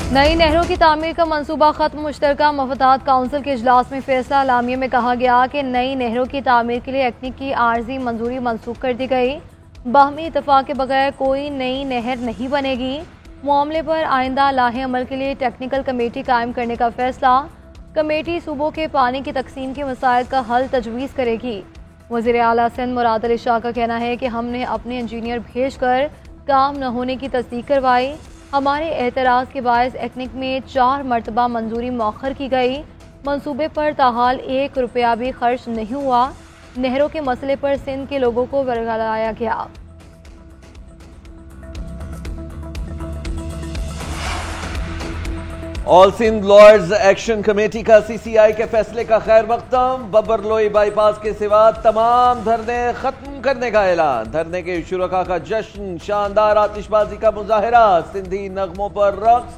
नई नहरों की तामीर का मंसूबा खत्म। मुश्तरका मफादात काउंसिल के इजलास में फैसला लामिया में कहा गया कि नई नहरों की तामीर के लिए एक्निक की आर्जी मंजूरी मनसूख कर दी गई। बाहमी इतफाक के बगैर कोई नई नहर नहीं बनेगी। मामले पर आइंदा लाहे अमल के लिए टेक्निकल कमेटी कायम करने का फैसला। कमेटी सूबों के पानी की तकसीम के मसाइल का हल तजवीज़ करेगी। वज़ीर आला सिंध मुराद अली शाह का कहना है कि हमने अपने इंजीनियर भेज कर काम न होने की तस्दीक करवाई। हमारे एतराज़ के बायस एक्निक में 4 मरतबा मंजूरी मौखर की गई। मंसूबे पर ताहाल 1 रुपया भी खर्च नहीं हुआ। नहरों के मसले पर सिंध के लोगों को वर्गलाया गया। All Sindh lawyers action committee का सीसीआई के फैसले का खैर मकदम। बब्बरलोई बाईपास के सिवा तमाम धरने खत्म करने का ऐलान। धरने के शुरका का जश्न, शानदार आतिशबाजी का मुजाहरा, सिंधी नगमों पर रक्स।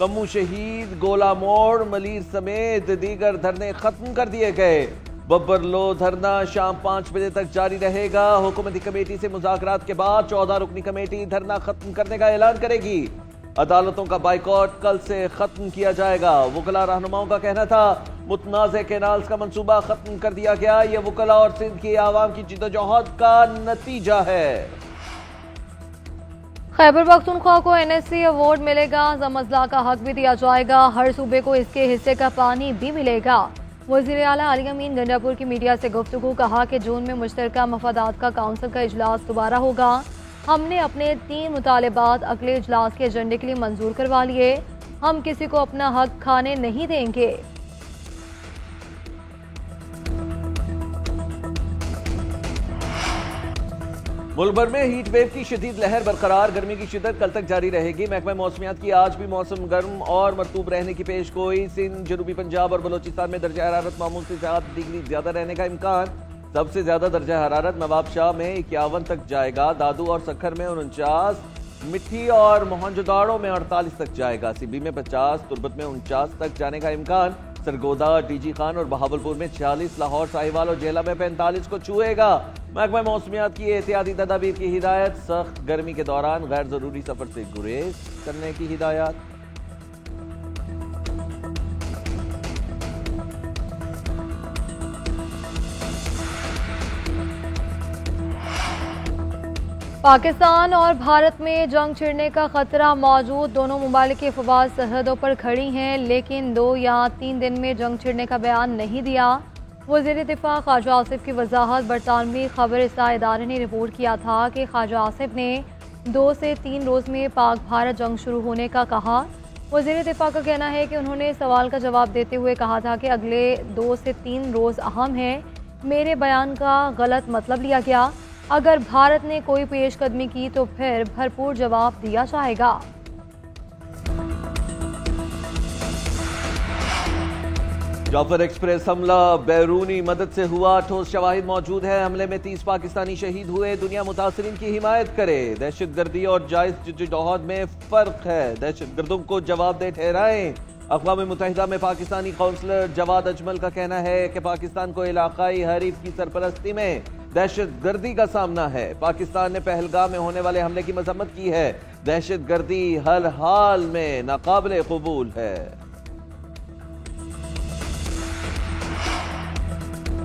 कम्मू शहीद, गोला मोड़, मलीर समेत दीगर धरने खत्म कर दिए गए। बब्बरलो धरना शाम 5 बजे तक जारी रहेगा। हुकूमती कमेटी से मुज़ाकरात के बाद 14 रुकनी कमेटी धरना खत्म करने का ऐलान करेगी। अदालतों का बाइकॉट कल से खत्म किया जाएगा। वुकला रहनुमाओं का कहना था मुतनाज़े कैनाल्स का मंसूबा खत्म कर दिया गया। यह वुकला और सिंध की आवाम की जिद्दोजहद का नतीजा है। खैबर पख्तूनख्वा को NSC अवार्ड मिलेगा। ज़मज़ला का हक भी दिया जाएगा। हर सूबे को इसके हिस्से का पानी भी मिलेगा। वज़ीर आला अली अमीन गंडापुर की मीडिया से गुफ्तगू। कहा कि जून में मुश्तरका मफादात का काउंसिल का इजलास दोबारा होगा। हमने अपने 3 मुतालिबात अगले इजलास के एजेंडे के लिए मंजूर करवा लिए। हम किसी को अपना हक खाने नहीं देंगे। मुल्क भर में हीट वेव की शदीद लहर बरकरार। गर्मी की शिद्दत कल तक जारी रहेगी। महकमा मौसमियात की आज भी मौसम गर्म और मरतूब रहने की पेश गोई। सिंध, जनूबी पंजाब और बलोचिस्तान में दर्जा हरारत मामूल से 7 डिग्री ज्यादा रहने का इम्कान। सबसे ज्यादा दर्जा हरारत नवाबशाह में 51 तक जाएगा। दादू और सखर में 49, मिट्टी और मोहनजोदाड़ो में 48 तक जाएगा। सीबी में 50, तुर्बत में 49 तक जाने का इम्कान। सरगोदा, डीजी खान और बहावलपुर में 46, लाहौर, साहिवाल और जेला में 45 को छुएगा। महकमा मौसमियात की एहतियाती तदाबीर की हिदायत। सख्त गर्मी के दौरान गैर जरूरी सफर से गुरेज करने की हिदायत। पाकिस्तान और भारत में जंग छिड़ने का खतरा मौजूद। दोनों मुमालिक की अफवाज सरहदों पर खड़ी हैं, लेकिन 2 या 3 दिन में जंग छिड़ने का बयान नहीं दिया। वज़ीर दिफा ख्वाजा आसिफ की वजाहत। बरतानवी खबर रसां इदारे ने रिपोर्ट किया था कि ख्वाजा आसिफ ने 2 से 3 रोज़ में पाक भारत जंग शुरू होने का कहा। वज़ीर दिफा का कहना है कि उन्होंने सवाल का जवाब देते हुए कहा था कि अगले 2 से 3 रोज़ अहम हैं। मेरे बयान का गलत मतलब लिया गया। अगर भारत ने कोई पेशकदमी की तो फिर भरपूर जवाब दिया जाएगा। जाफर एक्सप्रेस हमला बैरूनी मदद से हुआ। ठोस शवाहिद मौजूद है। हमले में 30 पाकिस्तानी शहीद हुए। दुनिया मुतासरीन की हिमायत करे। दहशतगर्दी और जायज जिद्दोजहद में फर्क है। दहशतगर्दों को जवाबदेह ठहराएं। अक़वाम मुत्तहिदा में पाकिस्तानी काउंसलर जवाद अजमल का कहना है कि पाकिस्तान को इलाकाई हरीफ की सरपरस्ती में दहशतगर्दी का सामना है। पाकिस्तान ने पहलगाम में होने वाले हमले की मजम्मत की है। दहशतगर्दी हर हाल में नाकाबिले कबूल है।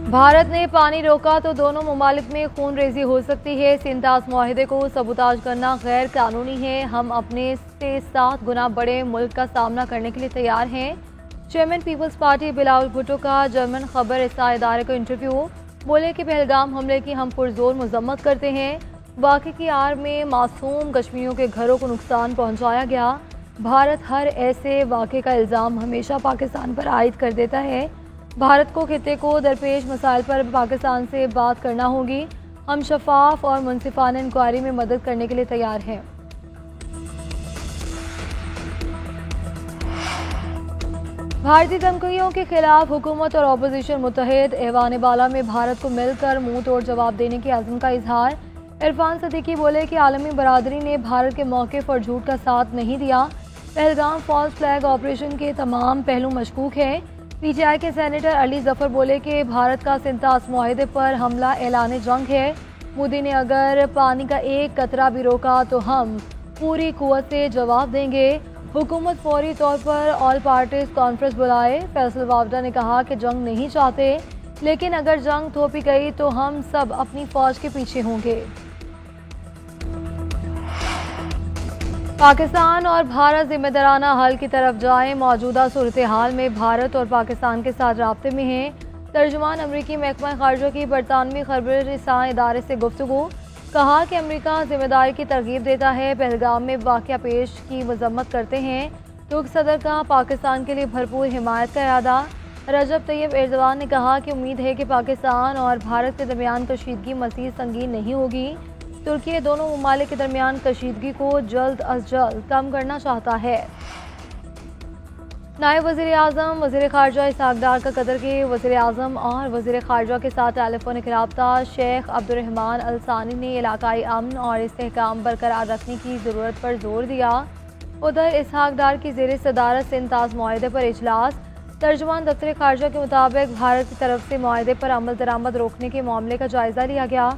भारत ने पानी रोका तो दोनों मुमालिक में खून रेजी हो सकती है। सिंतास मुआहिदे को सबूताज करना गैर कानूनी है। हम अपने से 7 गुना बड़े मुल्क का सामना करने के लिए तैयार हैं। चेयरमैन पीपल्स पार्टी बिलावल भुट्टो का जर्मन खबर रसां इदारे को इंटरव्यू। बोले कि पहलगाम हमले की हम पुरजोर मजम्मत करते हैं। वाक़े की आड़ में मासूम कश्मीरियों के घरों को नुकसान पहुंचाया गया। भारत हर ऐसे वाक़े का इल्ज़ाम हमेशा पाकिस्तान पर आयद कर देता है। भारत को खित्ते को दरपेश मसाइल पर पाकिस्तान से बात करना होगी। हम शफाफ और मुनसिफाना इंक्वायरी में मदद करने के लिए तैयार हैं। भारतीय धमकियों के खिलाफ हुकूमत और अपोजिशन मुत्तहिद। ऐवान बाला में भारत को मिलकर मुंह तोड़ जवाब देने की अज़्म का इजहार। इरफान सदीकी बोले कि आलमी बरादरी ने भारत के मौक़िफ़ और झूठ का साथ नहीं दिया। पहलगाम फॉल्स फ्लैग ऑपरेशन के तमाम पहलू मशकूक हैं। PTI के सेनेटर अली जफर बोले कि भारत का सिंतास मुआहिदे पर हमला ऐलान जंग है। मोदी ने अगर पानी का एक कतरा भी रोका तो हम पूरी कुव्वत से जवाब देंगे। हुकूमत फौरी तौर पर ऑल पार्टीज कॉन्फ्रेंस बुलाए। फैसल वावडा ने कहा कि जंग नहीं चाहते, लेकिन अगर जंग थोपी गई तो हम सब अपनी फौज के पीछे होंगे। पाकिस्तान और भारत जिम्मेदाराना हल की तरफ जाए। मौजूदा सूरत हाल में भारत और पाकिस्तान के साथ राब्ते में हैं। तर्जुमान अमरीकी महकमा खारजा की बरतानवी खबर रिसां इदारे से गुफ्तगू। कहा कि अमरीका जिम्मेदारी की तरगीब देता है, पहलगाम में वाक़या पेश की मजम्मत करते हैं। तुर्क सदर का पाकिस्तान के लिए भरपूर हिमायत का इरादा। रजब तैयब एर्दोगान ने कहा कि उम्मीद है कि पाकिस्तान और भारत के दरमियान कशीदगी मज़ीद संगीन नहीं होगी। तुर्की दोनों ममालिक के दरमियान कशीदगी को जल्द अज जल्द कम करना चाहता है। नायब वज़ीर आज़म वज़ीर ख़ारजा इसहाक़ डार का कतर के वज़ीर आज़म और वज़ीर ख़ारजा के साथ टेलीफोनिक रब्ता। शेख अब्दुर्रहमान अल सानी ने इलाकाई अमन और इस्तेहकाम बरकरार रखने की ज़रूरत पर जोर दिया। उधर इसहाक़ डार की ज़ेर सदारत से इंताज़ मुआहदे पर इजलास। तर्जुमान दफ्तर ख़ारजा के मुताबिक भारत की तरफ से मुआहदे पर अमल दरामद रोकने के मामले का जायज़ा लिया गया।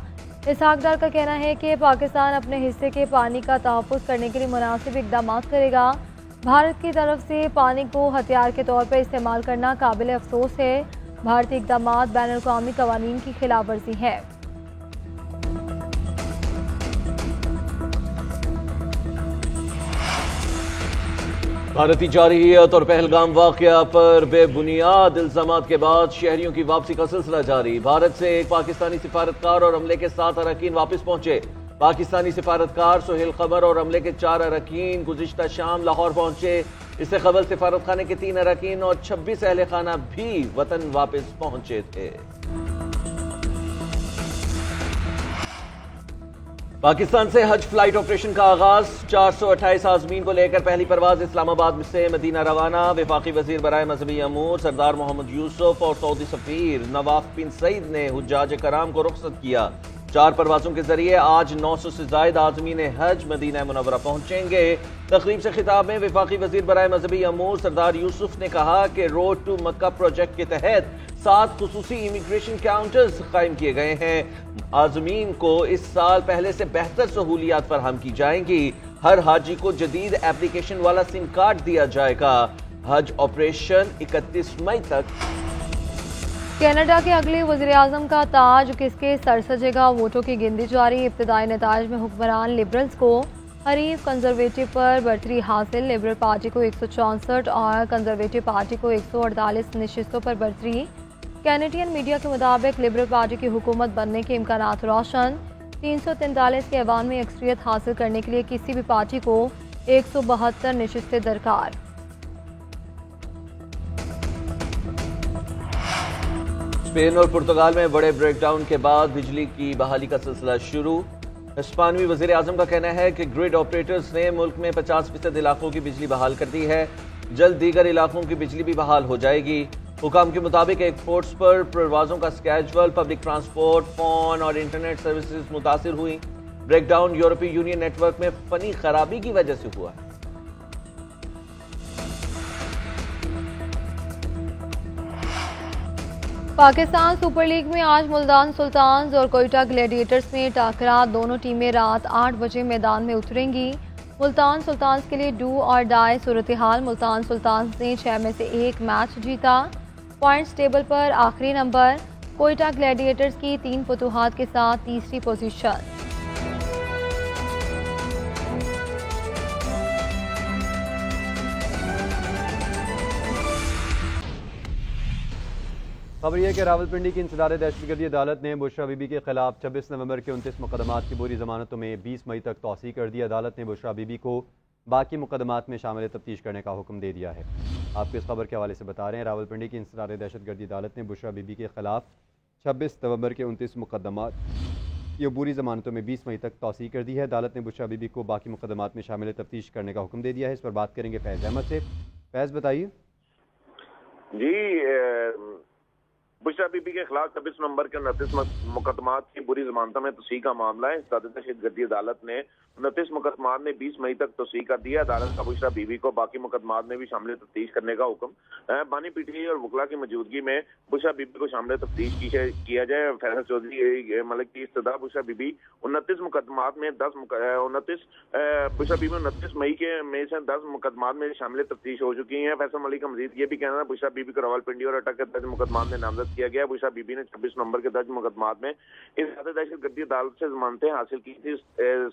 इसहाक़ डार का कहना है कि पाकिस्तान अपने हिस्से के पानी का तहफ़्फ़ुज़ करने के लिए मुनासिब इक़दाम करेगा। भारत की तरफ से पानी को हथियार के तौर पर इस्तेमाल करना काबिल अफसोस है। भारतीय इक़दाम बैनुल-अक़वामी क़वानीन की खिलाफ वर्जी है। भारतीय जारहियत और पहलगाम वाक़या पर बेबुनियाद इल्ज़ामात के बाद शहरियों की वापसी का सिलसिला जारी। भारत से एक पाकिस्तानी सिफारतकार और अमले के 7 अरकान वापस पहुंचे। पाकिस्तानी सिफारतकार सुहेल क़मर और अमले के 4 अरकान गुज़िश्ता शाम लाहौर पहुंचे। इससे कबल सिफारत खाने के 3 अरकान और 26 अहले खाना भी वतन वापस पहुंचे थे। पाकिस्तान से हज फ्लाइट ऑपरेशन का आगाज। 428 आज़मीन को लेकर पहली परवाज इस्लामाबाद से मदीना रवाना। वफाकी वजीर बराए मजहबी अमूर सरदार मोहम्मद यूसुफ और सऊदी सफीर नवाफ बिन सईद ने हुज्जाज कराम को रुखसत किया। 4 परवाजों के जरिए आज 900 से ज्यादा आज़मीन हज मदीना मुनव्वरा पहुंचेंगे। तकरीब से खिताब में वफाकी वजीर बराए मजहबी अमूर सरदार यूसुफ ने कहा कि रोड टू मक्का प्रोजेक्ट के तहत 7 खुसूसी इमिग्रेशन काउंटर्स कायम किए गए हैं। आज़मीन को इस साल पहले से बेहतर सहूलियात फराहम की जाएंगी। हर हाजी को जदीद एप्लीकेशन वाला सिम कार्ड दिया जाएगा। हज ऑपरेशन 31 मई तक। कनाडा के अगले वज़ीर आज़म का ताज किसके सर सजेगा? वोटों की गिनती जारी। इब्तदाई नताइज में हुक्मरान लिबरल्स को हरीफ कंजर्वेटिव पर बढ़तरी हासिल। लिबरल पार्टी को 164 और कंजर्वेटिव पार्टी को 148 नशिस्तों पर बढ़तरी। कैनेडियन मीडिया के मुताबिक लिबरल पार्टी की हुकूमत बनने के इम्कानात रोशन। 343 के ऐवान में अक्सरियत हासिल करने के लिए किसी भी पार्टी को 172 नशिस्तें दरकार। स्पेन और पुर्तगाल में बड़े ब्रेकडाउन के बाद बिजली की बहाली का सिलसिला शुरू। स्पेनी वज़ीर आज़म का कहना है कि ग्रिड ऑपरेटर्स ने मुल्क में 50% इलाकों की बिजली बहाल कर दी है। जल्द दीगर इलाकों की बिजली भी बहाल हो जाएगी। हुकाम के मुताबिक एक्सपोर्ट्स पर परवाजों का स्केड्यूल, पब्लिक ट्रांसपोर्ट, फोन और इंटरनेट सर्विसेज मुतासिर हुई। ब्रेकडाउन यूरोपीय यूनियन नेटवर्क में फनी खराबी की वजह से हुआ। पाकिस्तान सुपर लीग में आज मुल्तान सुल्तान्स और कोयटा ग्लैडिएटर्स में टकरा। दोनों टीमें रात 8 बजे मैदान में उतरेंगी। मुल्तान सुल्तान्स के लिए डू और डाई सूरत हाल। मुल्तान सुल्तान्स ने 6 में से 1 मैच जीता। पॉइंट्स टेबल पर आखिरी नंबर। कोयटा ग्लैडिएटर्स की 3 फतूहात के साथ तीसरी पोजीशन। खबर यह कि रावलपिंडी की इंसदाद दहशतगर्दी अदालत ने बुशरा बीबी के खिलाफ 26 नवंबर के 29 मुकदमात की पूरी जमानतों में 20 मई तक तौसीह कर दी। अदालत ने बुशरा बीबी को बाकी मुकदमात में शामिल तफ्तीश करने का हुक्म दे दिया है। आपको इस खबर के हवाले से बता रहे हैं, रावलपिंडी की इंसदाद दहशतगर्दी अदालत ने बुशरा बीबी के खिलाफ 26 नवंबर के 29 मुकदमात की अबूरी जमानतों में 20 मई तक तौसीह कर दी है। अदालत ने बुशरा बीबी को बाकी मुकदमात में शामिल तफ्तीश करने का हुक्म दे दिया है। इस पर बात करेंगे फैज़ अहमद से। फैज़ बताइए। जी, बुशरा बीबी के खिलाफ 26 नवंबर के 29 मुकदमात की बुरी जमानतों में तोसी का मामला है। दहशतगर्दी अदालत ने 29 मुकदमात में 20 मई तक तोसी का दिया। अदालत का बुशरा बीबी को बाकी मुकदमात में भी शामिल तफ्तीश करने का हुक्म। बानी पीटीआई और वकला की मौजूदगी में बुशरा बीबी को शामिल तफ्तीश किया जाए। फैसल चौधरी मलिक की इस्तदा बुशरा बीबी 29 मुकदमात में 29 बुशरा बीबी 29 मई के में से 10 मुकदमात में शामिल तफ्तीश हो चुकी है। फैसल मलिक का मजीद ये भी कहना है बुशरा बीबी को रावलपिंडी और अटक के दर्ज मुकदमात में नामजद किया गया। बुशरा बीबी ने 26 नवंबर के दर्ज मुकदमात में इस दहशतगर्दी अदालत से जमानतें हासिल की थी।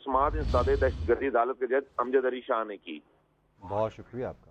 समात दहशतगर्दी अदालत के जज अमजद अली शाह ने की। बहुत शुक्रिया आपका।